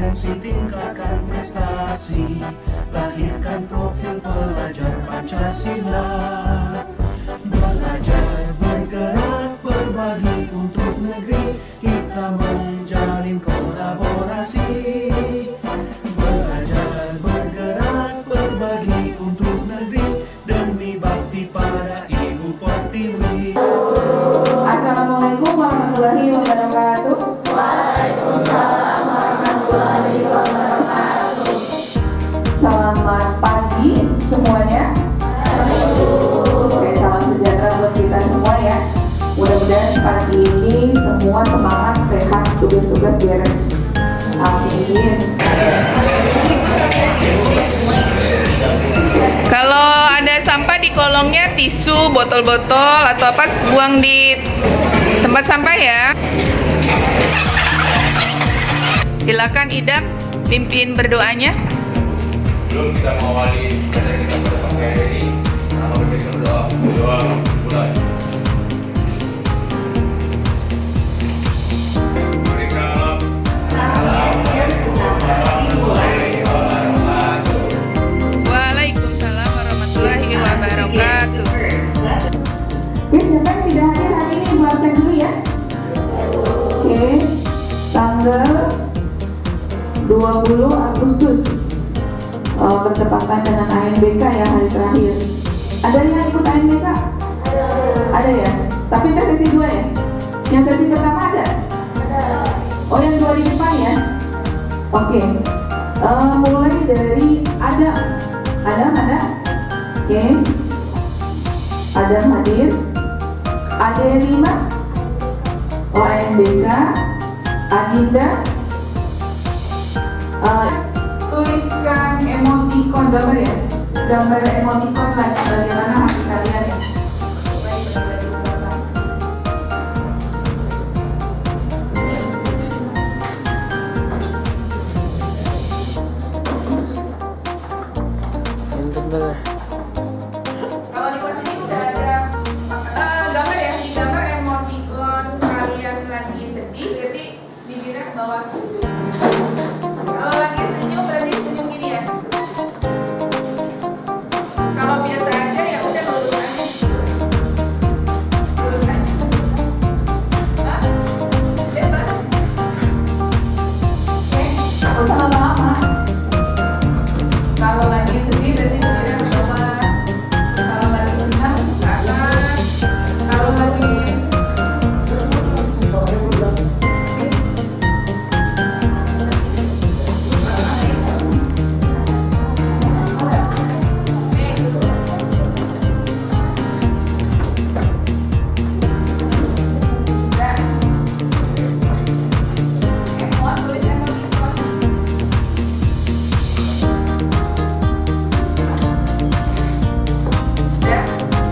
bergengsi tingkatkan prestasi, lahirkan profil pelajar Pancasila. Belajar, bergerak, berbagi untuk negeri, kita menjalin kolaborasi. Belajar, bergerak, berbagi untuk negeri, demi bakti pada Ibu Pertiwi. Assalamualaikum warahmatullahi wabarakatuh. Waalaikumsalam warahmatullahi wabarakatuh. Selamat pagi semuanya. Oke, salam sejahtera buat kita semua ya. Mudah-mudahan pagi ini semua semangat, sehat, tugas-tugas beres. Amin. Kalau ada sampah di kolongnya, tisu, botol-botol atau apa, buang di tempat sampah ya. Silakan Idam pimpin berdoanya. Sebelum kita mengawali materi kita pada pagi hari ini, sama kita berdoa. Berdoa mulai. Waalaikumsalam warahmatullahi wabarakatuh. Oke, siapa yang tidak hadir hari ini buat saya dulu ya. Oke, tanggal 20 Agustus bertepatan dengan ANBK ya, hari terakhir. Ada yang ikut ANBK? Ada ya? Tapi itu sesi 2 ya? Yang sesi pertama ada? Oh, yang 2 di depan ya? Oke. Mulai dari Adam ada? Oke. Adam hadir. Ade 5. Oh, ANBK. Adinda. Tuliskan emoticon gambar ya, gambar emoticon lagi bagaimana hati kalian ya. Kalau di kelas ini udah ada gambar ya, di gambar emoticon kalian lagi sedih, jadi bibirnya ke bawah. Kalau lagi senyum berarti senyum gini ya. Kalau biasa aja ya udah lurus aja. Lurus aja. Hah? Bebas. Oke, aku usah lama-lama. Kalau lagi sedih berarti bibirnya ke bawah. Kalau lagi senang ke atas. Kalau lagi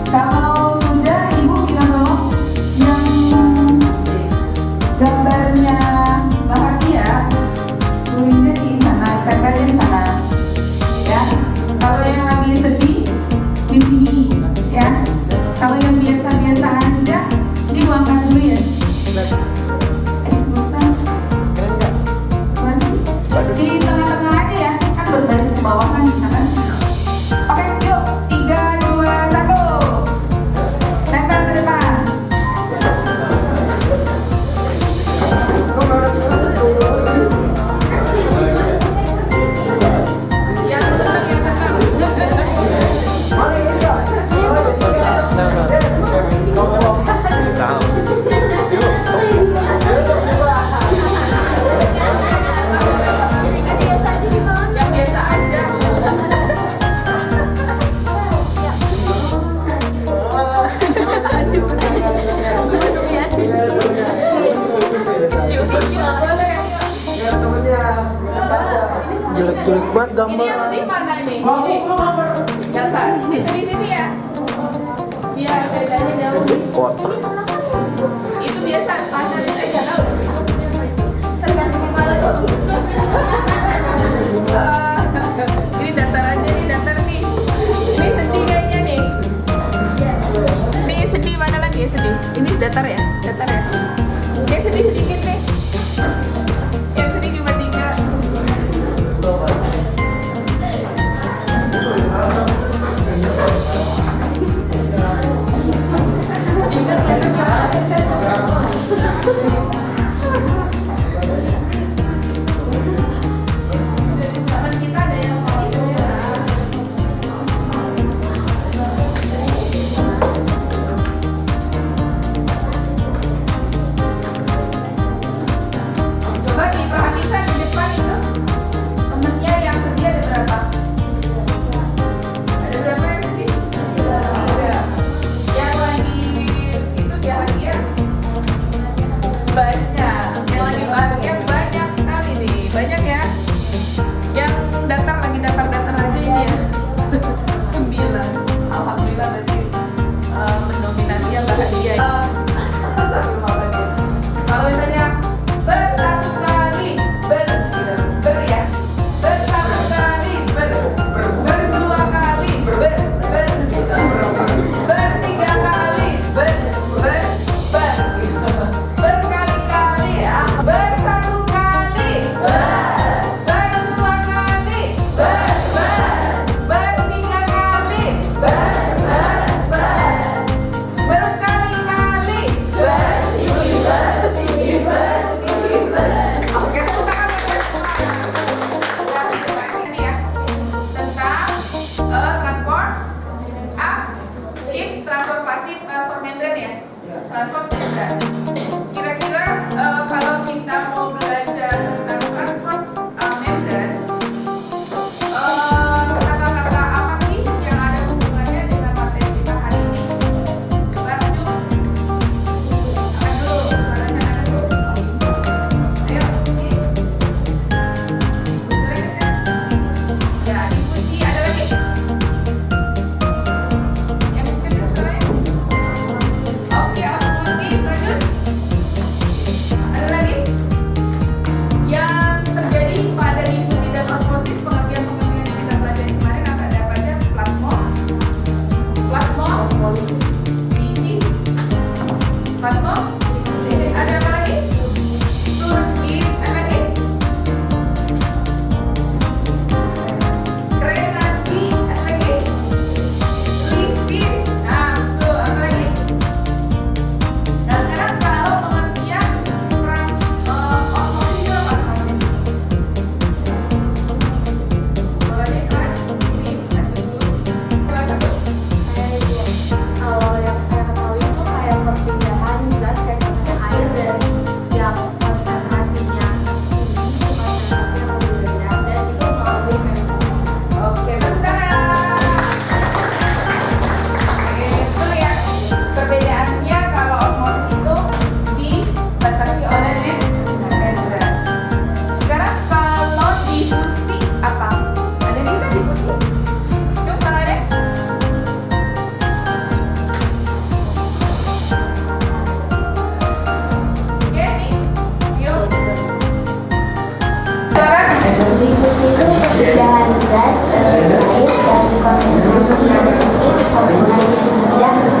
kalau sudah, ibu bilang dong yang gambarnya bahagia tulisnya di sana, tempelnya di sana ya. Kalau yang lagi sedih di sini ya. Kalau yang biasa-biasa aja dibuangkan dulu ya. Susah. Di tengah-tengah aja ya, kan berbaris ke bawah kan bisa kan. Oke, yuk 3, 2, 1. Tempel ke depan. Yang senang, yang senang. Yang biasa aja. Jelek-jelek banget Ini gambar. yang penting mana nih? Ini datar. Di sini ya. Biar bedanya jauh. Kotak. Itu biasa standar aja tahu. Tergantung gimana kok. Ini datar aja nih, datar nih. Ini sedih kayaknya nih. Ini sedih mana lagi ya sedih? Ini datar ya? Datar ya? Oke, sedih sedikit nih. Yang sedih cuma 3.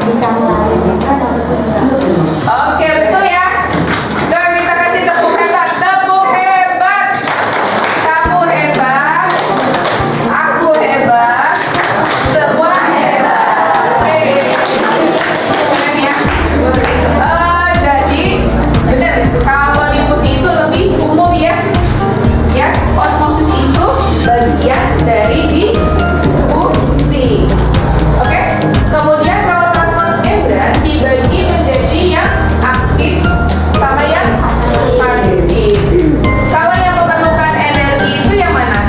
bisa melalui hebat ataupun enggak. Oke, betul ya. Coba kita kasih tepuk hebat. Tepuk hebat. Kamu hebat. Aku hebat. Semua hebat. Oke. Keren ya. Jadi benar. Kalau difusi itu lebih umum ya. Ya, osmosis itu bagian dari difusi. Oke. Kemudian kalau transport membran dibagi menjadi yang aktif sama yang pasif. Kalau yang memerlukan energi itu yang mana?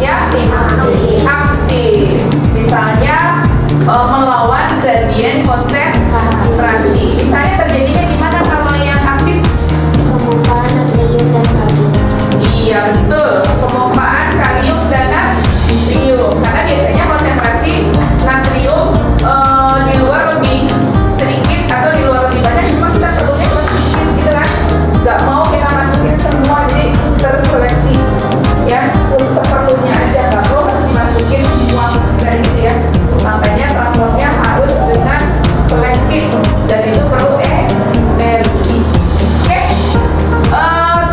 Ya, aktif. Misalnya melawan gradien konsentrasi. Misalnya terjadinya di mana kalau yang aktif? Pengumpaan natrium dan kalium. Iya betul, pengumpaan kalium dan natrium. Karena biasanya konsentrasi natrium di luar lebih sedikit atau di luar lebih banyak, cuma kita perlunya cuma sedikit gitu kan. Gak mau kita masukin semua, jadi terseleksi ya seperlunya aja, gak perlu harus dimasukin semua dari gitu ya. Makanya transportnya harus dengan selektif dan itu perlu energi. Oke.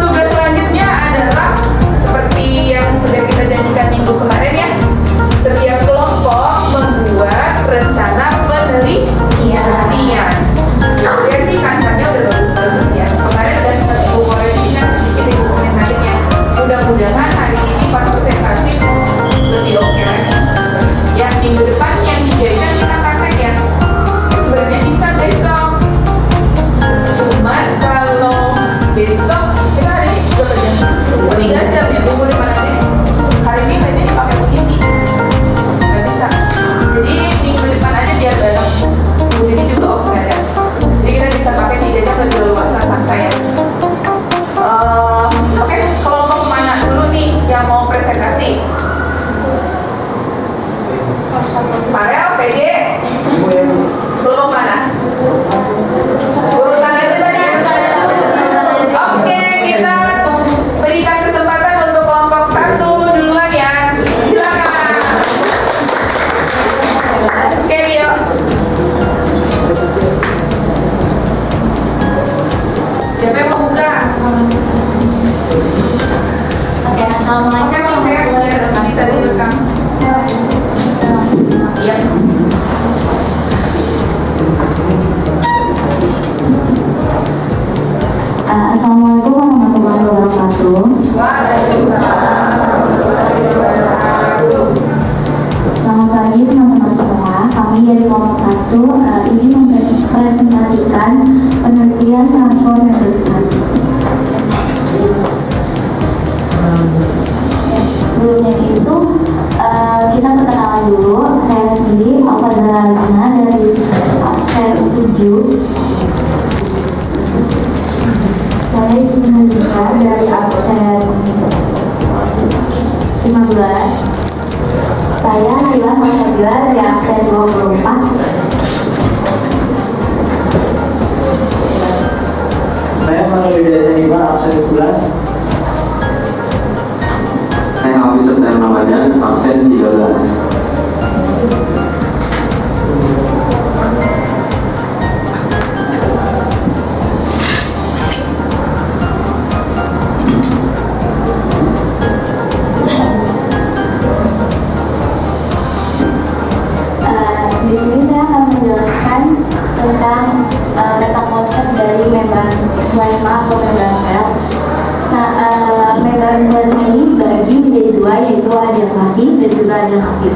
Tugas selanjutnya adalah seperti yang sudah kita janjikan minggu kemarin ya. Setiap kelompok membuat rencana penelitian. Ya sih kancanya udah bagus-bagus ya. Kemarin udah sempat ibu koreksinya sedikit ibu komentarin ya. Mudah-mudahan hari ini pas presentasi lebih oke lagi. Ya minggu depan yang dijadikan kita praktek ya. Sebenarnya bisa besok. Cuman kalau besok kita hari ini juga kerja 3 jam ya, tunggu di mana aja. Hari ini berarti pakai begini nggak bisa, jadi minggu depan aja biar bareng. Minggu ini juga off ada, jadi kita bisa pakai 3 jam lebih luasa santai ya. Oke, kelompok mana dulu nih yang mau presentasi? Farel, PD, kelompok mana? Urutan itu tadi ya? Oke, kita berikan kesempatan untuk kelompok 1 duluan ya. Silakan. Oke, Rio. Siapa yang mau buka? Oke, assalamualaikum Oke, biar bisa direkam. Iya. Assalamualaikum warahmatullahi wabarakatuh. Selamat pagi teman-teman semua. Kami dari kelompok 1 ingin mempresentasikan penelitian transport membran. Sebelumnya itu kita perkenalan dulu. Saya sendiri Alfazara Alina dari absen 7. Saya Isminandika dari absen 15. Saya Naila Salsabila dari absen 24. Saya Fadil Widya Saniba, absen 11. Saya Hafiz Septian Ramadan, absen 13. Di sini saya akan menjelaskan tentang meta konsep dari membran plasma atau membran sel. Nah, membran plasma ini dibagi menjadi 2, yaitu ada yang pasif dan juga ada yang aktif.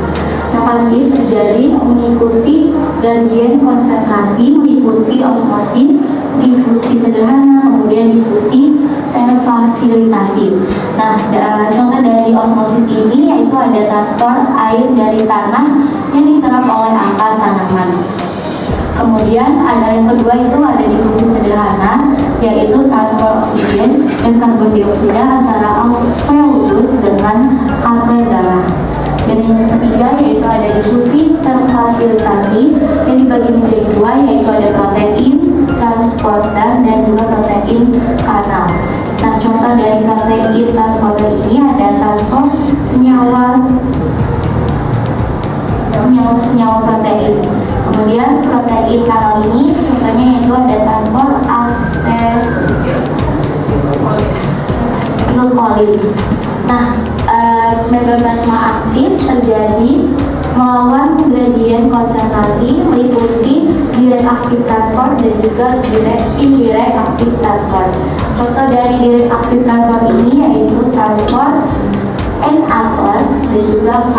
Yang pasif terjadi mengikuti gradien konsentrasi, meliputi osmosis, difusi sederhana, kemudian difusi terfasilitasi. Nah, contoh dari osmosis ini yaitu ada transport air dari tanah yang diserap oleh akar tanaman. Kemudian ada yang kedua itu ada difusi sederhana, yaitu transport oksigen dan karbon dioksida antara alveolus dengan kapler darah. Dan yang ketiga yaitu ada difusi terfasilitasi yang dibagi menjadi 2, yaitu ada protein transporter dan juga protein kanal. Nah, contoh dari protein transporter ini ada transport senyawa senyawa protein. Kemudian protein kanal ini contohnya yaitu ada transport asetylkolin. Nah, membran plasma aktif terjadi melawan gradien konsentrasi meliputi direct active transport dan juga indirect active transport. Contoh dari direct active transport ini yaitu transport Na+ dan juga K+.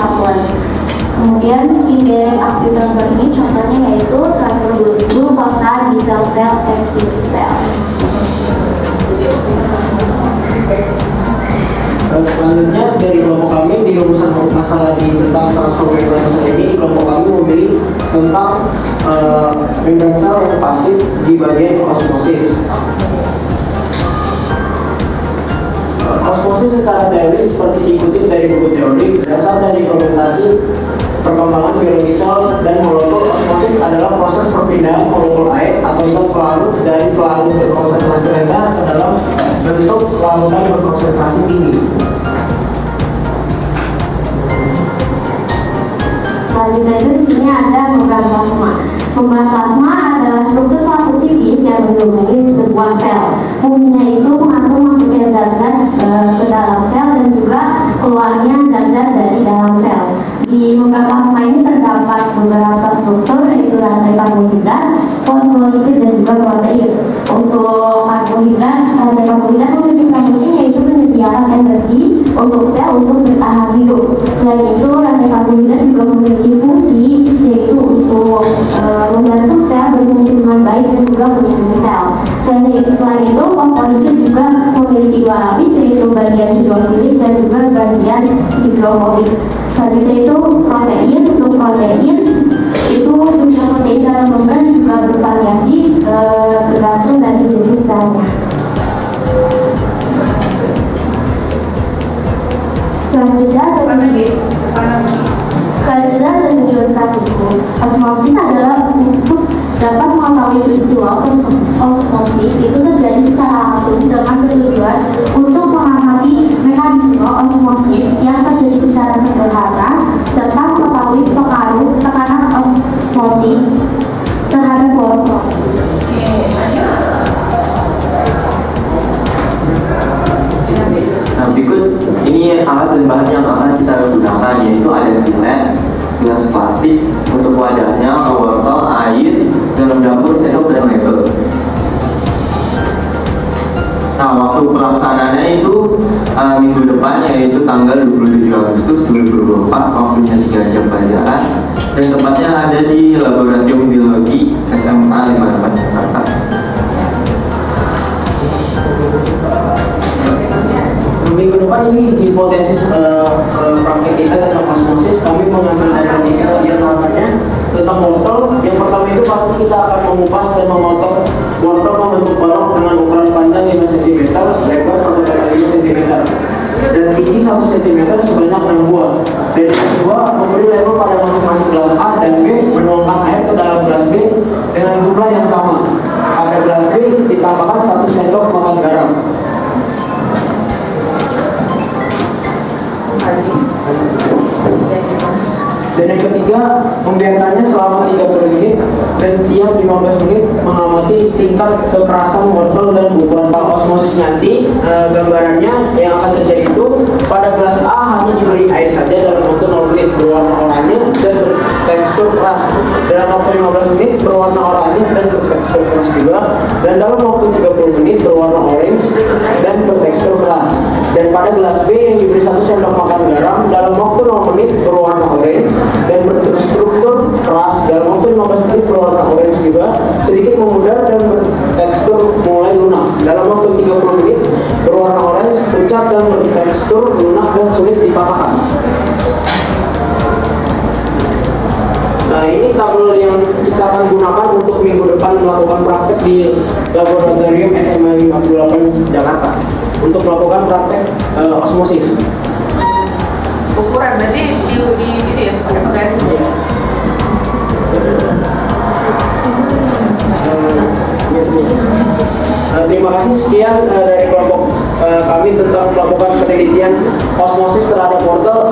Kemudian indirect active transport ini contohnya yaitu transfer glukosa di sel-sel epitel. Selanjutnya dari kelompok kami di rumusan masalah tentang transfer membran sel ini, kelompok kami memilih tentang membran sel yang pasif di bagian osmosis. Osmosis secara teori seperti dikutip dari buku teori berdasar dari fermentasi perkembangan biologi sel dan molekul. Osmosis adalah proses perpindahan molekul air atau zat pelarut dari pelarut berkonsentrasi rendah ke dalam bentuk larutan berkonsentrasi tinggi. Selanjutnya itu di sini ada membran plasma. Membran plasma adalah struktur selaput tipis yang mengelilingi sebuah sel. Fungsinya itu mengatur masuknya zat-zat ke dalam sel dan juga keluarnya zat-zat dari dalam sel. Di membran plasma ini terdapat beberapa struktur yaitu rantai karbohidrat, fosfolipid dan juga protein. Untuk karbohidrat, rantai karbohidrat memiliki peran penting yaitu menyediakan energi untuk sel untuk bertahan hidup. Selain itu, rantai karbohidrat juga memiliki fungsi yaitu untuk membantu sel berfungsi dengan baik dan juga melindungi sel. Selain itu, fosfolipid juga memiliki dua lapis yaitu bagian hidrofilip dan juga bagian hidrofobik. Selanjutnya itu protein. Untuk protein itu jumlah protein dalam membran juga bervariasi tergantung dari jenis selnya. Selanjutnya dari tujuan praktikum, osmosis adalah untuk dapat mengetahui peristiwa osmosis itu terjadi secara langsung dengan bertujuan untuk mengamati mekanisme osmosis yang terjadi secara sederhana serta mengetahui pengaruh tekanan osmotik terhadap molekul. Nah, berikut ini alat dan bahan yang akan kita gunakan, yaitu ada silet, gelas plastik untuk wadahnya, wortel, air, dalam dapur, sendok, dan label. Nah, waktu pelaksanaannya itu minggu depan, yaitu tanggal 27 Agustus 2024, waktunya 3 jam pelajaran, dan tempatnya ada di Laboratorium Biologi SMA 58 Jakarta. Minggu depan ini hipotesis praktek kita tentang osmosis. Kami mengambil dari yang namanya tentang wortel. Yang pertama itu pasti kita akan mengupas dan memotong wortel membentuk balok dengan ukuran panjang 5 cm, lebar 1,5 cm, dan tinggi 1 cm sebanyak 6 buah. Dan yang kedua, memberi label pada masing-masing gelas A dan B, menuangkan air ke dalam gelas B dengan jumlah yang sama. Pada gelas B ditambahkan 1 sendok makan garam. Dan yang ketiga, membiarkannya selama 30 menit dan setiap 15 menit mengamati tingkat kekerasan wortel dan ukuran osmosis nanti. Gambarannya yang akan terjadi itu pada gelas A hanya diberi air saja dalam waktu 0 menit berwarna oranye dan bertekstur keras. Dalam waktu 15 menit berwarna oranye dan bertekstur keras juga. Dan dalam waktu 30 menit berwarna orange dan bertekstur keras. Dan pada gelas B yang diberi 1 sendok makan garam dalam waktu 0 menit berwarna orange dan berstruktur keras. Dalam waktu 15 menit berwarna orange juga, sedikit memudar dan bertekstur mulai lunak. Dalam waktu 30 menit berwarna orange, pucat dan bertekstur lunak dan sulit dipatahkan. Nah, ini tabel yang kita akan gunakan untuk minggu depan melakukan praktek di Laboratorium SMA 58 Jakarta untuk melakukan praktek osmosis. Ukuran berarti di sini ya, pakai penggaris ya. Terima kasih, sekian dari kelompok kami. kami tentang melakukan penelitian osmosis terhadap wortel.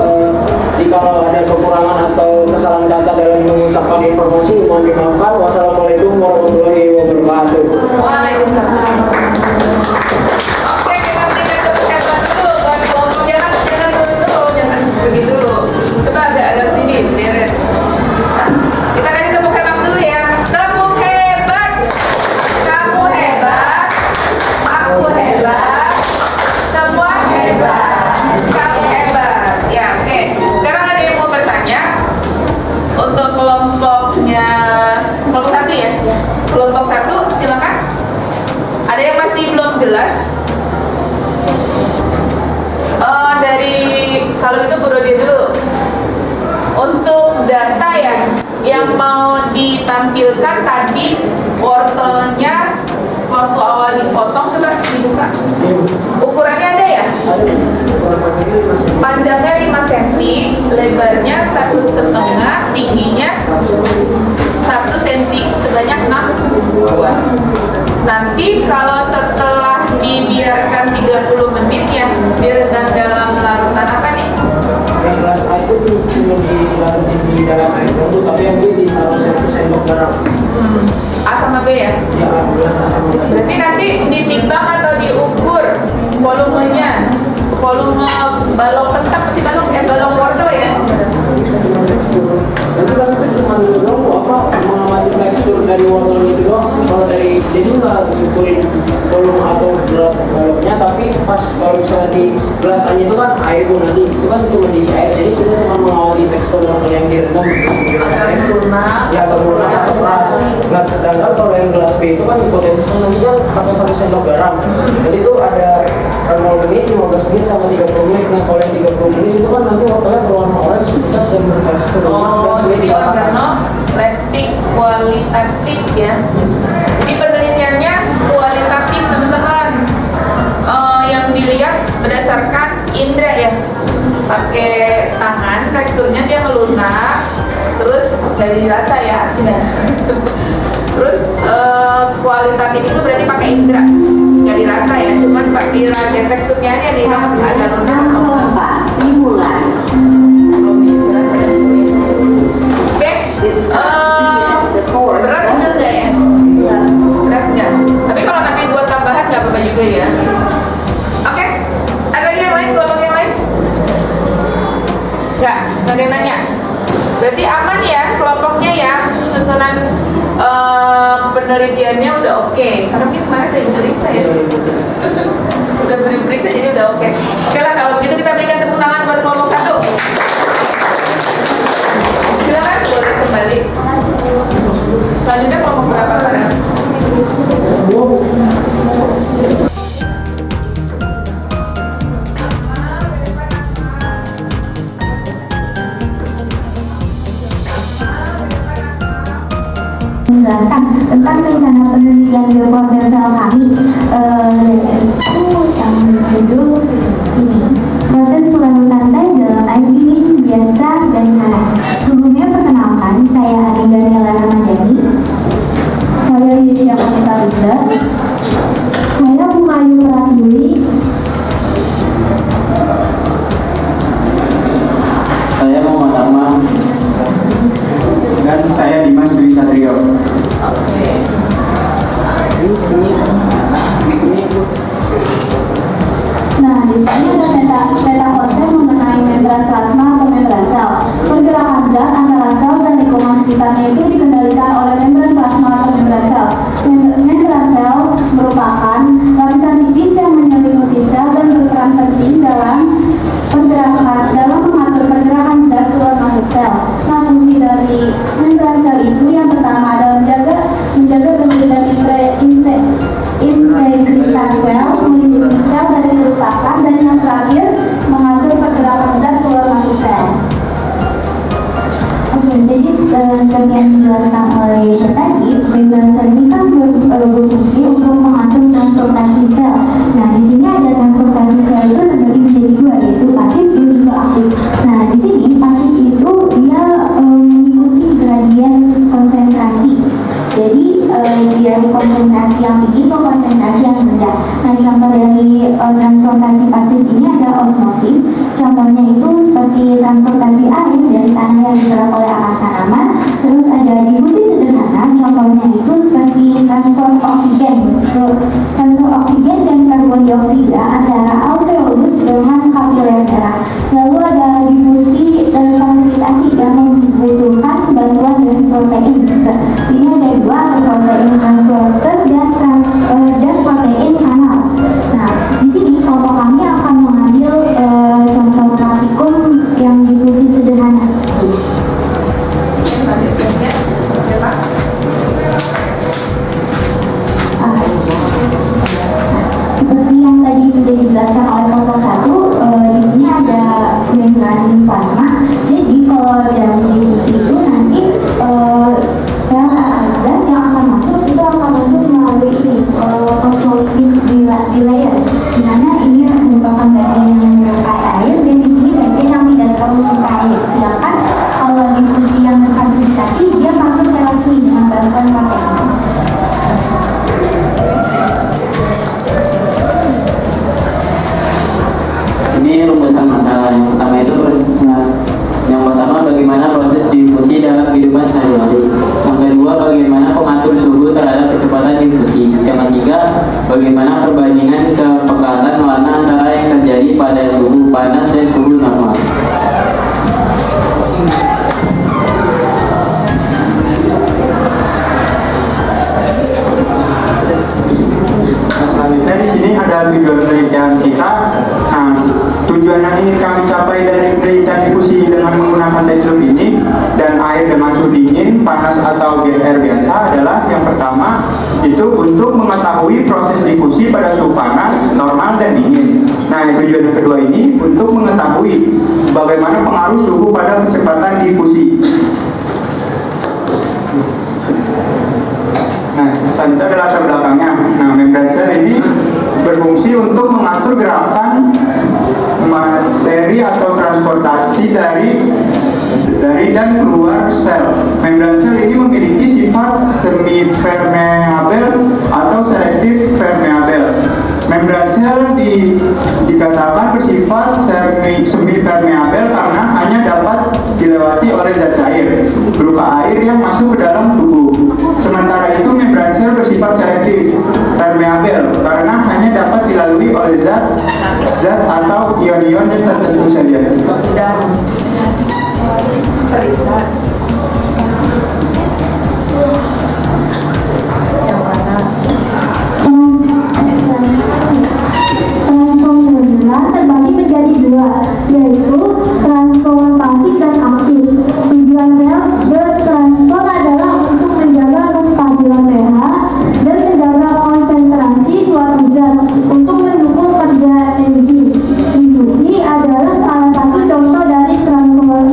Jika ada kekurangan atau kesalahan kata dalam mengucapkan informasi, mohon dimaafkan. Wassalamualaikum warahmatullahi wabarakatuh. Waalaikumsalam. Oke, kita berikan tepuk tangan dulu buat kelompok. Jangan pergi dulu. Coba agak sini, deret. Nah, kita kasih tepuk tangan dulu ya. Tepuk hebat. Kamu hebat. Aku hebat. Semua hebat. Kamu hebat. Ya, oke. Sekarang ada yang mau bertanya untuk kelompoknya, kelompok 1 ya. Kelompok 1 silakan. Ada yang masih belum jelas? Dari kalau itu Bu Rodia dulu. Untuk data ya yang mau ditampilkan tadi wortelnya waktu awal dipotong, coba dibuka. Ukurannya ada ya? Panjangnya 5 cm, lebarnya 1,5, tingginya 1 cm, sebanyak 6 buah. Nanti kalau setelah dibiarkan 30 menit ya, direndam dalam larutan apa nih? Yang gelas A itu cuma dilarutin di dalam air dulu, tapi yang B ditaruh 1 sendok garam. A sama B ya? Ya, gelas A sama gelas B. Berarti nanti ditimbang atau diukur volumenya, volume balok kentang, balok wortel ya? Tekstur. Nanti kan itu cuma doang mengamati tekstur dari wortel itu doang. Kalau dari jadi nggak diukurin volume atau berat baloknya, tapi pas kalau misalnya di gelas A itu kan air nanti itu kan cuma diisi air, jadi kita cuma mengawali tekstur wortel yang direndam Agar lunak. ya atau lunak atau keras. Nah, sedangkan kalau yang gelas B itu kan potensinya nanti kan pakai 1 sendok garam. Jadi itu ada 0 menit, 15 menit sama 30 menit. Nah, kalau yang 30 menit itu kan nanti wortelnya berwarna orange, pucat dan bertekstur. Oh, jadi organoleptik kualitatif ya. Jadi penelitiannya kualitatif teman-teman. Yang dilihat berdasarkan indera ya. Pakai tangan, teksturnya dia melunak, terus dari rasa ya hasilnya. Terus kualitatif itu berarti pakai indera, nggak dirasa ya, cuman pakai teksturnya aja nih, agak lunak. Dimulai. Oke, berat juga enggak ya? Berat enggak? Tapi kalau nanti buat tambahan nggak apa-apa juga ya. Oke, ada lagi yang lain? Kelompok yang lain? Nggak ada yang nanya. Berarti aman ya kelompoknya ya, susunan penelitiannya udah oke. Karena mungkin kemarin udah diperiksa ya. Udah diperiksa jadi udah oke. Oke lah, kalau begitu kita berikan tepuk tangan buat kelompok 1. Silakan boleh kembali. Selanjutnya kelompok berapa sekarang? Menjelaskan tentang rencana penelitian bioproses sel kami, yaitu yang berjudul ini, proses pelarut teh dalam air dingin biasa dan panas. Sebelumnya perkenalkan, saya Adinda Nela Ramadhani. Saya Yesya Komita Rizda. Saya Bumayu Pratiwi. Saya Muhammad Ahmad. Dan saya Dimas Dwi Satrio. Nah, di sini ada peta konsep mengenai membran plasma atau membran sel. Pergerakan zat antara sel dan lingkungan sekitarnya itu dikendalikan oleh membran plasma atau membran sel. Membran sel merupakan lapisan tipis yang menyelimuti sel dan berperan penting dalam mengatur pergerakan zat keluar masuk sel. Nah, fungsi dari membran sel itu yang pertama adalah menjaga bentuk dan integritas sel, melindungi sel dari kerusakan, dan yang terakhir mengatur pergerakan zat keluar masuk sel. Oke, jadi seperti yang dijelaskan oleh Yesha tadi, transportasi pasif ini ada osmosis. Contohnya itu seperti transportasi air dari tanah yang diserap oleh akar tanaman. Terus ada difusi sederhana. Contohnya itu seperti transport oksigen. Transport oksigen dan karbon dioksida antara alveolus dengan kapiler darah. Lalu ada difusi fasilitasi yang membutuhkan bantuan dari protein. Ini ada dua, ada protein transporter dan protein kanal. Nah, di sini kelompok kami akan mengambil contoh praktikum yang difusi sederhana. Seperti yang tadi sudah dijelaskan oleh kelompok 1, di sini ada membran plasma. Jadi kalau dari difusi itu nanti sel zat yang akan masuk itu akan masuk melalui ini fosfolipid bilayer, di mana ini merupakan bagian yang menyukai air, dan di sini bagian yang tidak terlalu menyukai air. Sedangkan kalau difusi yang terfasilitasi dia masuk ke resmi dengan bantuan protein. Ini rumusan masalah. Yang pertama itu prosesnya. Yang pertama, bagaimana proses difusi dalam kehidupan sehari-hari. Yang kedua, bagaimana pengatur suhu terhadap kecepatan difusi. Yang ketiga, bagaimana perbandingan kepekatan warna antara yang terjadi pada suhu panas dan suhu normal. Selanjutnya di sini ada tujuan penelitian kita. Nah, tujuan yang ingin kami capai dari penelitian difusi dengan menggunakan tube ini dan air dengan suhu dingin, panas atau air biasa adalah yang pertama itu untuk mengetahui proses difusi pada suhu panas, normal dan dingin. Nah, tujuan yang kedua ini untuk mengetahui bagaimana pengaruh suhu pada kecepatan difusi. Nah, selanjutnya adalah latar belakangnya. Nah, membran sel ini berfungsi untuk mengatur gerakan materi atau transportasi dari dan keluar sel. Membran sel ini memiliki sifat semi permeabel atau selektif permeabel. Membran sel dikatakan bersifat semi permeabel karena hanya dapat dilewati oleh zat cair berupa air yang masuk ke dalam tubuh. Sementara itu membran sel bersifat selektif permeabel karena hanya dapat dilalui oleh zat atau ion-ion yang tertentu saja. Transport membran terbagi menjadi dua, yaitu transport pasif dan aktif. Tujuan sel bertransport adalah untuk menjaga kestabilan pH dan menjaga konsentrasi suatu zat untuk mendukung kerja enzim. Difusi adalah salah satu contoh dari transport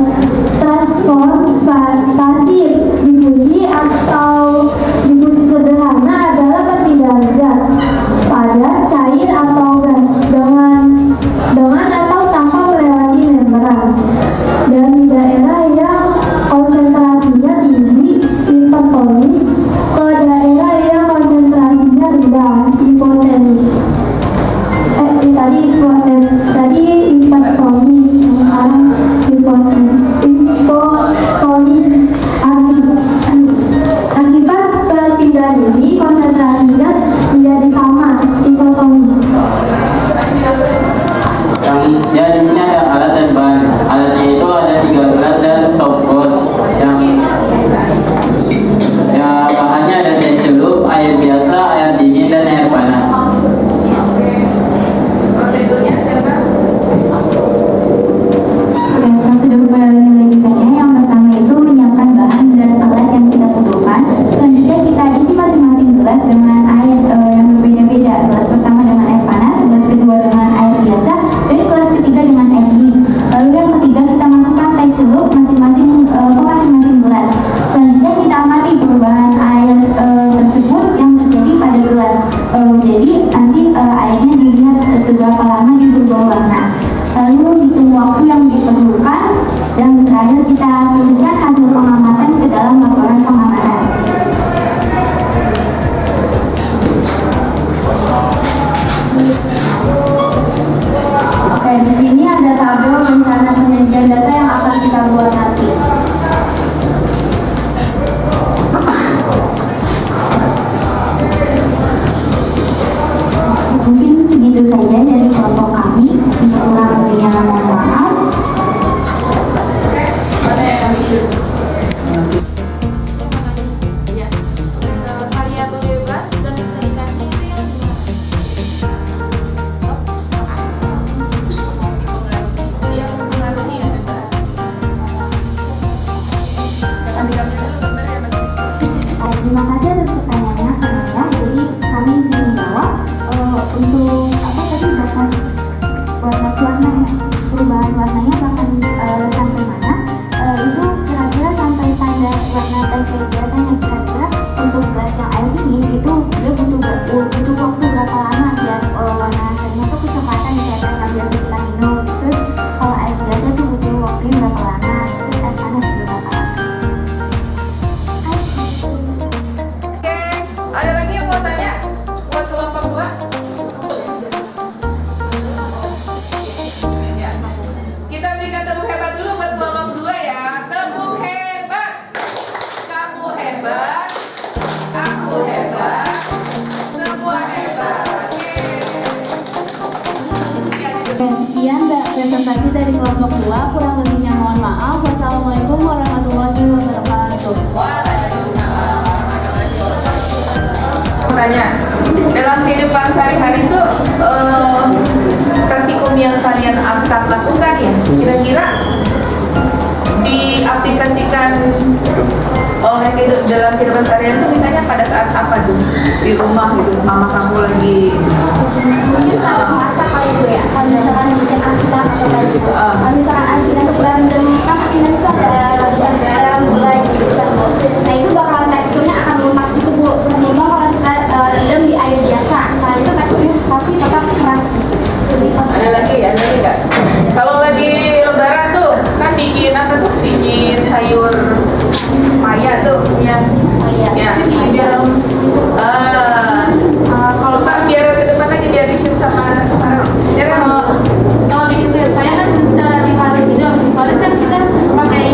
pasif. Difusi atau difusi sederhana adalah perpindahan zat padat, cair atau gas dengan atau tanpa melewati membran dari daerah yang konsentrasinya tinggi hipertonis ke daerah yang konsentrasinya rendah hipotenis. Tadi hipertonis, sekarang hipotonis. Akibat perpindahan ini konsentrasi zat menjadi sama, isotonis. Ya, di sini ada alat dan bahan. Alatnya itu ada 3 alat dan stopwatch. Ya, bahannya ada celup, air biasa, air dingin dan air panas. Prosedurnya siapa? Prosedur penyelidikannya yang pertama itu menyiapkan bahan dan alat yang kita butuhkan. Selanjutnya kita isi masing-masing gelas dengan air yang berbeda-beda. Gelas pertama dengan air panas, gelas kedua dengan air biasa, dan gelas ketiga dengan proses warnanya, perubahan warnanya bahkan sampai mana, itu kira-kira sampai standar warna teh kayak biasanya. Kira-kira untuk gelas yang air dingin itu dia butuh waktu berapa lama biar warna tehnya tuh kecoklatan kayak teh yang biasa kita minum. Terus kalau air biasa tuh butuh waktu berapa lama, terus air panas juga berapa lama. Oke, ada lagi yang mau tanya buat kelompok 2? Ya. Kita berikan tepuk hebat dulu buat kelompok 2 ya. Tepuk hebat. Kamu hebat. Aku hebat. Semua hebat. Oke. Sekian presentasi dari kelompok 2, kurang lebihnya mohon maaf. Wassalamualaikum warahmatullahi wabarakatuh. Mau tanya, dalam kehidupan sehari-hari itu praktikum yang kalian akan lakukan ya, kira-kira diaplikasikan oleh dalam kehidupan sehari-hari itu misalnya pada saat apa tuh? Di rumah gitu, mama kamu lagi Mungkin saat masak kali itu ya, kalau misalkan bikin asinan atau kayak gitu. Kalau misalkan asinan untuk rendam, kan asinan itu ada lapisan garam, gula gitu kan Bu. Nah itu bakalan teksturnya akan lunak gitu Bu. Ketimbang kalau kita rendam di air biasa, nah itu teksturnya tapi tetap keras gitu. Jadi ada lagi nggak? Kalau lagi lebaran tuh kan bikin apa tuh? Bikin sayur maya tuh, ya. Ya. Kalau Mbak biar ke depan lagi biar di shoot sama ya kan? Kalau bikin sayur paya kan kita diparut gitu, habis diparut kan kita pakai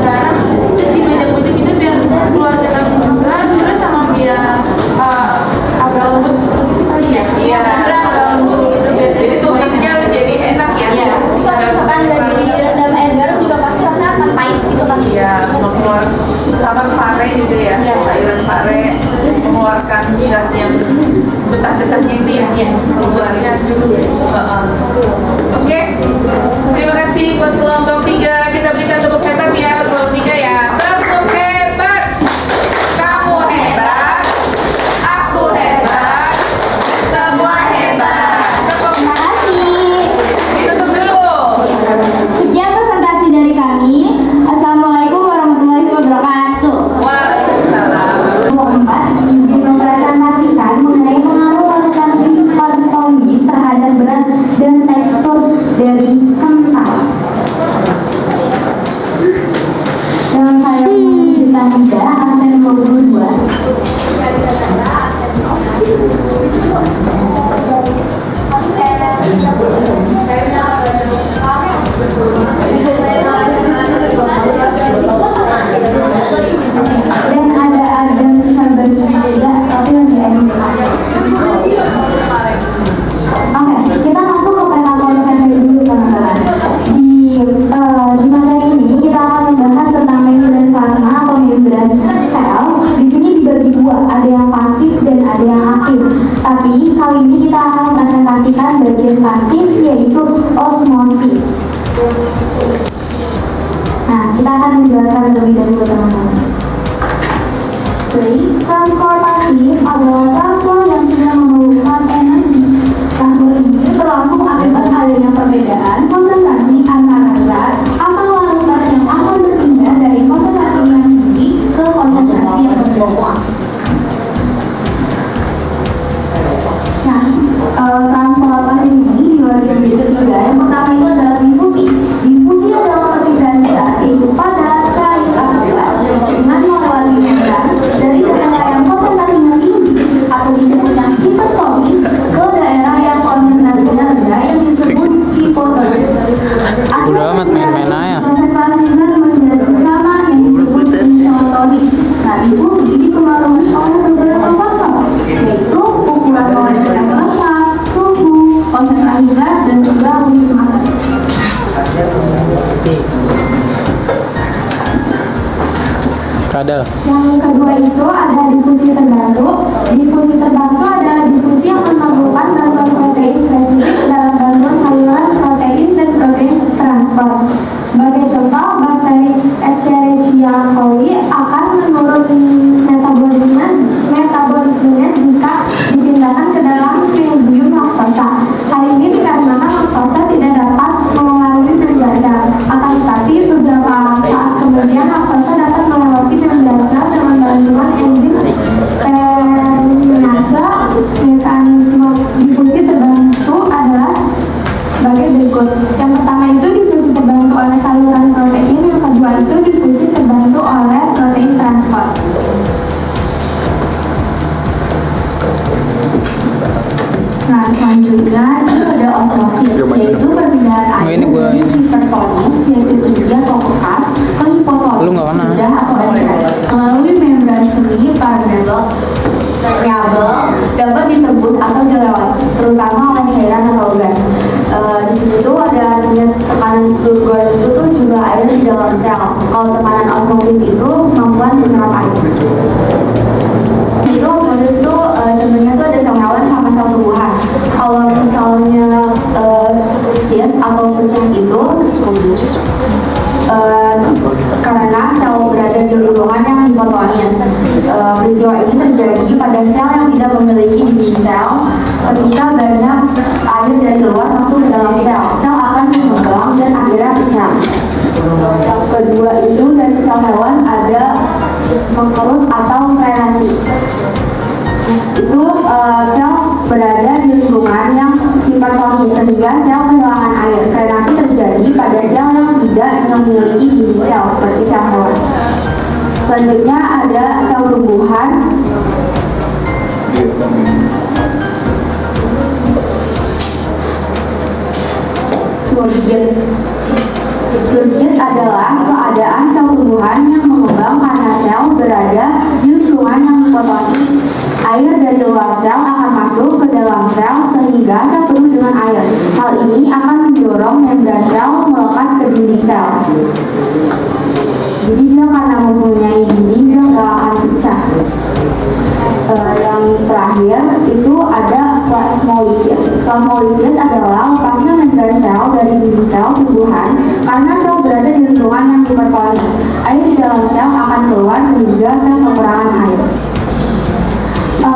garam, terus dibojok-bojok gitu biar keluar garam juga, terus sama biar agak lembut gitu kali ya. Iya. Agak lembut gitu. Jadi tumisnya jadi enak ya. iya. Terus kalau misalkan nggak direndam air garam juga pasti rasanya akan pahit gitu kan. Iya, mengeluarkan sama pare juga ya, sayuran pare mengeluarkan zat yang getah-getahnya itu ya, keluarnya. Oke, terima kasih buat kelompok 3. Kita berikan tepuk hebat ya kelompok 3 ya. Tepuk hebat. Kamu hebat. Aku hebat. Semua hebat. Tepuk. Terima kasih. Ditutup dulu. Sekian presentasi dari kami. Assalamualaikum warahmatullahi wabarakatuh. Waalaikumsalam. Keempat, izin mempresentasikan mengenai pengaruh larutan patomis terhadap berat dan tekstur dari kental. Dengan saya menunjukkan 3, absen 22. Dan ada agen sabar juga, tapi lebih enak. Oke, kita masuk ke peta konsepnya dulu teman-teman. Di materi ini kita akan membahas tentang membran plasma atau membran sel. Di sini dibagi dua, ada yang pasif dan ada yang aktif. Tapi kali ini kita akan mempresentasikan bagian pasif, yaitu osmosis. Nah, kita akan menjelaskan lebih dahulu teman-teman. Jadi, transportasi adalah transport yang tidak memerlukan energi. Transport ini berlangsung akibat adanya perbedaan konsentrasi antara zat atau larutan yang akan berpindah dari konsentrasi yang tinggi ke konsentrasi yang rendah. Nah, transportasi ini dibagi menjadi 3. Yang pertama itu adalah difusi. Difusi adalah perpindahan zat yaitu padat, cair, atau berat dengan melewati membran dari daerah yang konsentrasinya tinggi atau disebutnya hipertonis ke daerah yang konsentrasinya rendah yang disebut hipotonis. Akibat perpindahan konsentrasi zat menjadi sama yang disebut isotonis. Nah, difusi dipengaruhi oleh beberapa faktor, yaitu ukuran molekuler massa, suhu, konsentrasi zat, dan juga wujud materi. Yang kedua itu ada difusi terbantu. Difusi terbantu adalah difusi yang memerlukan bantuan protein spesifik dalam bantuan saluran protein dan protein transport. Sebagai contoh, bakteri Escherichia coli akan menurun metabolismenya jika dipindahkan ke dalam Phyllodium lactosa. Hal ini dikarenakan laktosa sebagai berikut. Yang pertama itu difusi terbantu oleh saluran protein, yang kedua itu difusi terbantu oleh protein transport. Nah, selanjutnya itu ada osmosis, yaitu perpindahan air dari hipertonis, yaitu tinggi atau pekat, ke hipotonis, rendah atau encer, melalui membran semi permeabel dapat ditembus atau dilewati, terutama oleh cairan atau gas. Di sini tuh ada artinya tekanan turgor itu tuh juga air di dalam sel. Kalau tekanan osmosis itu kemampuan menyerap air. Itu osmosis itu contohnya tuh ada sel hewan sama sel tumbuhan. Kalau misalnya cis atau pecah itu karena sel berada di lingkungan yang hipotonis. Peristiwa ini terjadi pada sel yang tidak memiliki dinding sel. Ketika banyak air dari luar masuk ke dalam sel, sel akan mengembang dan akhirnya pecah. Yang kedua itu dari sel hewan ada mengkerut atau krenasi. Itu sel berada di lingkungan yang hipertonis sehingga sel kehilangan air. Krenasi terjadi pada sel yang tidak memiliki dinding sel seperti sel hewan. Selanjutnya ada sel tumbuhan. Turgid adalah keadaan sel tumbuhan yang mengembang karena sel berada di lingkungan yang hipotonis. Air dari luar sel akan masuk ke dalam sel sehingga sel penuh dengan air. Hal ini akan mendorong membran sel melekat ke dinding sel. Jadi dia karena mempunyai dinding dia nggak akan pecah. Yang terakhir itu ada plasmolisis. Plasmolisis adalah lepasnya membran sel dari dinding sel tumbuhan karena sel berada di lingkungan yang hipertonis. Air di dalam sel akan keluar sehingga sel kekurangan air.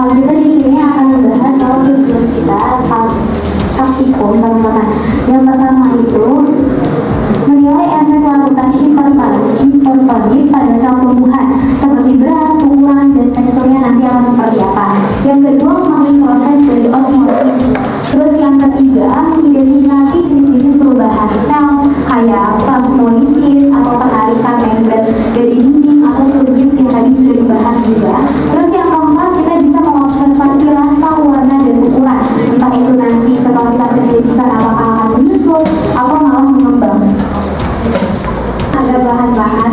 Kita di sini akan membahas soal tujuan kita pas praktikum, teman-teman. Yang pertama itu menilai efek larutan hipertonis pada sel tumbuhan seperti berat, ukuran, dan teksturnya nanti akan seperti apa. Yang kedua, memahami proses dari osmosis. Terus yang ketiga, mengidentifikasi jenis-jenis perubahan sel kayak plasmolisis atau penarikan membran dari dinding atau turgid yang tadi sudah dibahas juga. Terus yang keempat, kita bisa mengobservasi rasa, warna, dan ukuran. Entah itu nanti setelah kita pendidikan apakah akan menyusul atau malah mengembang. Ada bahan-bahan,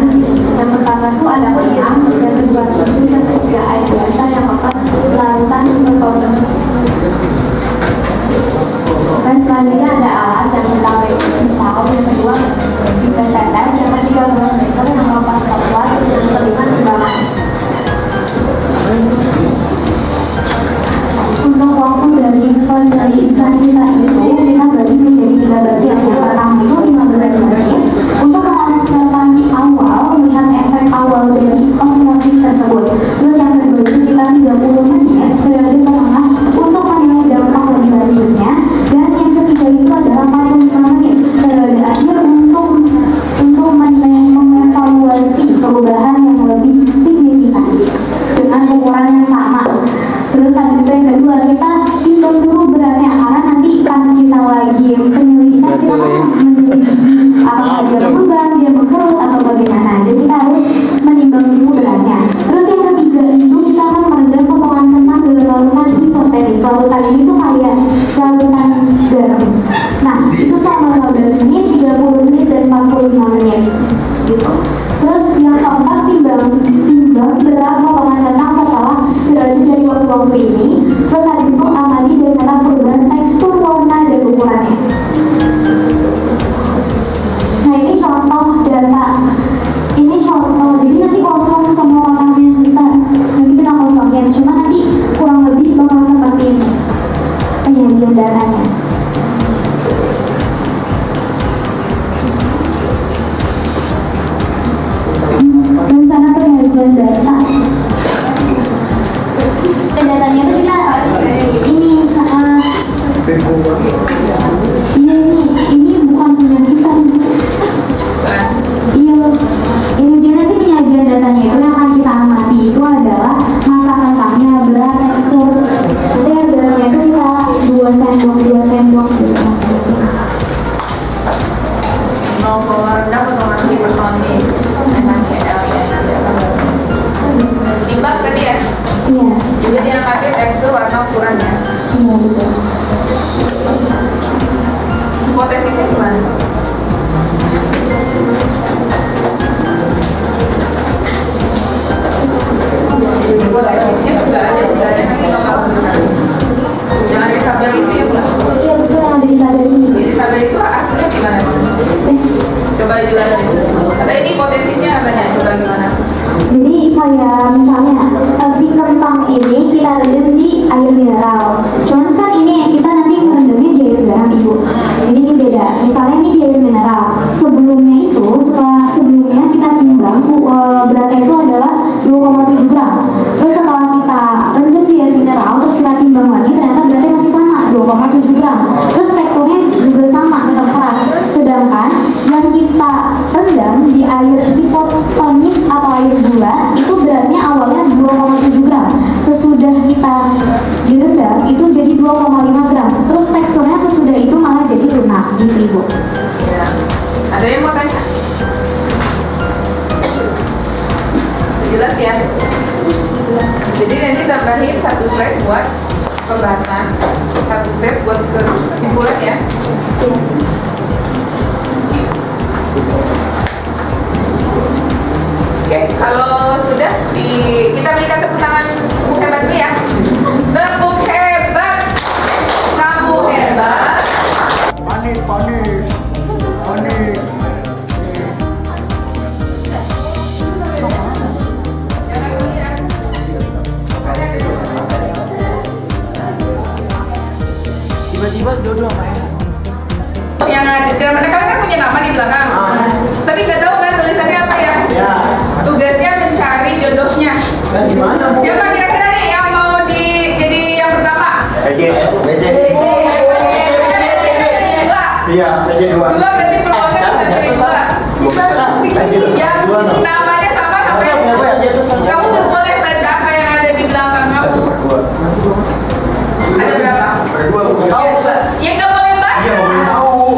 yang pertama itu ada benang, yang kedua tisu, yang ketiga air biasa, yang keempat larutan hipertonis. Dan selanjutnya ada alat, yang pertama itu pisau, yang kedua tetes, yang ketiga meter, yang keempat stopwatch, yang kelima timbangan. Untuk waktu dari penelitian kita itu kita bagi menjadi 3 bagian. Yang pertama itu 15 menit untuk mengobservasi awal, melihat efek awal dari osmosis tersebut. Terus yang kedua itu kita 30 menit periode tengah untuk menilai dampak lebih lanjutnya. Dan yang ketiga itu adalah 45 menit periode akhir untuk mengevaluasi perubahan yang lebih signifikan dengan ukuran yang sama. Terus selanjutnya yang kedua kita hitung dulu beratnya karena nanti pas kita lagi penyelidikan kita akan menyelidiki apakah dia berubah, dia berkerut atau bagaimana. Jadi kita harus menimbang dulu beratnya. Terus yang ketiga itu kita akan meredam potongan kentang dengan larutan hipotenis. Larutan ini tuh kayak larutan garam. Nah itu selama 15 menit, 30 menit, dan 45 menit gitu. Terus yang keempat timbang berat potongan kentang setelah berada dari waktu ini. Terus habis itu amati dan catat perubahan tekstur, warna, dan ukurannya. Nah ini contoh data. Ini contoh. Jadi nanti kosong semua kotaknya nanti kita kosongin. Cuma nanti kurang lebih bakal seperti ini penyajian datanya. Rencana penyajian data. Datanya itu kita ini gitu Ibu. Ya. Ada yang mau tanya? Jelas ya? Jelas. Jadi nanti tambahin 1 slide buat pembahasan, 1 slide buat kesimpulan ya. Oke, kalau sudah kita berikan tepuk tangan Bu Hebat dulu ya. Tepuk hebat, kamu hebat. Panik. Jangan goyang. Tiba-tiba jodoh sama ya. Yang ada di dalam kalian kan punya nama di belakang. Tapi nggak tahu kan tulisannya apa ya? Ya. Tugasnya mencari jodohnya. Dan gimana Bu? Siapa kira-kira nih yang mau jadi yang pertama? Dua. Iya, aja 2. Dua berarti peluangnya bisa pilih dua. Yang namanya sama ngapain? Kamu tuh boleh baca apa yang ada di belakang kamu. Ada berapa? Ya nggak boleh baca.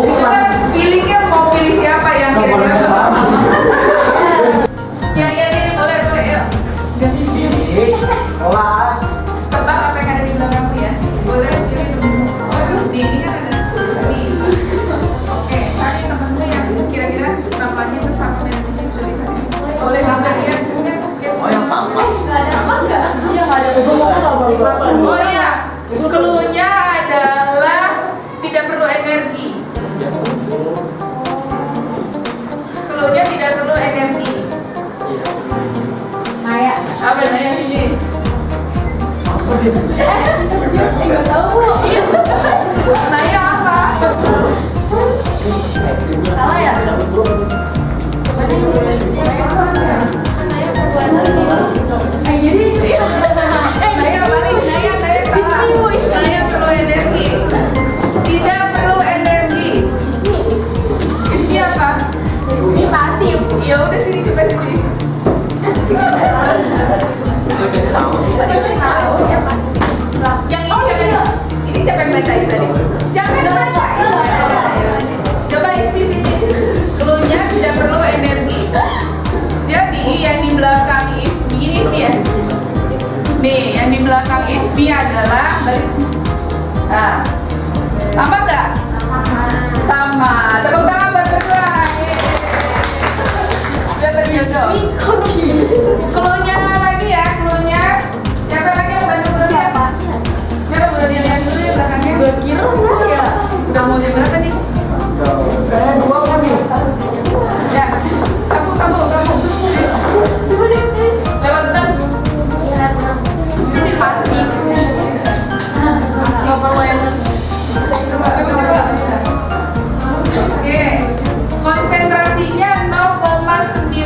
Coba pilihnya mau pilih siapa yang kira-kira ya ini boleh yuk. Kelas. Tebak apa yang ada di belakangmu ya. Boleh pilih dulu. Waduh, di ini kan ada di. Oke, cari temenmu yang kira-kira namanya itu sama dengan di sini tulisannya. Boleh nggak lihat punya? Oh yang sama. Nggak ada apa nggak? Iya nggak ada. Oh iya, cluenya adalah tidak perlu energi. Cluenya tidak perlu energi. Maya. Apa namanya sini? Nggak tahu Bu. Naya apa? Salah ya? Jadi Naya balik, Naya salah. Naya perlu energi. Tidak perlu energi. Ismi apa? ini pasif. Ya udah sini coba sini. Yang ini jangan. Ini siapa yang bacain tadi? Jangan baca. Coba Ismi sini. Cluenya tidak perlu energi. Jadi yang di belakang Ismi ini Ismi ya. Nih, yang di belakang Ismi adalah balik. Nah, sama nggak? Sama. Tepuk tangan buat berdua. Udah berjodoh. Cluenya lagi ya, cluenya. Siapa lagi yang bantu dulu ya? Siapa boleh dilihat dulu ya belakangnya? Gue kira ya. Udah mau jam berapa nih? Saya 2 kok nih. Ya, kamu. Lewat 6. Ini pasif. Nggak perlu energi. Coba. Oke, konsentrasinya 0,9%.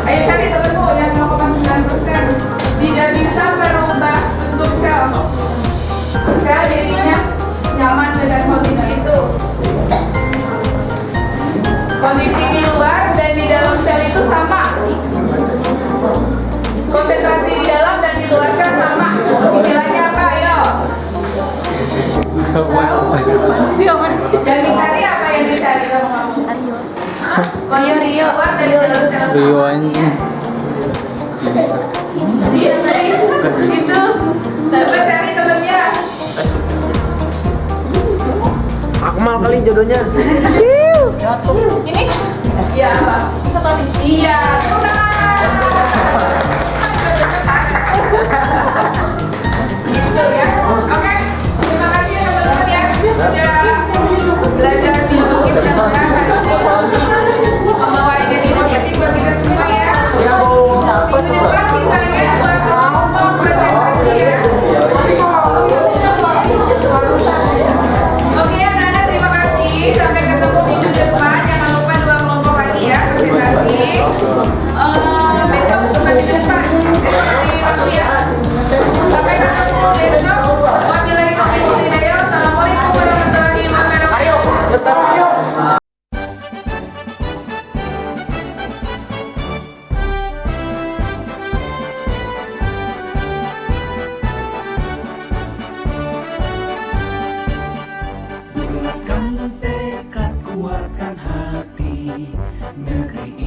Ayo cari temenmu yang 0,9%. Tidak bisa merubah bentuk sel. Sel jadinya nyaman dengan kondisi itu. Kondisi di luar dan di dalam sel itu sama. Konsentrasi di dalam dan di luar sel sama. Istilahnya apa? Ayo. Yang dicari apa yang dicari sama kamu? Kondisi di luar dan di dalam sel sama. Gitu. Coba cari temennya. Akmal kali jodohnya. Ini? Iya apa? Iya. Gitu ya. Oke. Terima kasih ya teman-teman ya. Sudah belajar biologi, mudah-mudahan hari ini membawa ide positif buat kita semua ya. Minggu depan misalnya buat kelompok presentasi ya. Oke anak-anak, terima kasih. Sampai ketemu minggu depan. Jangan lupa 2 kelompok lagi ya presentasi. Besok bukan minggu depan. Besok hari Rabu ya. Sampai ketemu besok. Negeri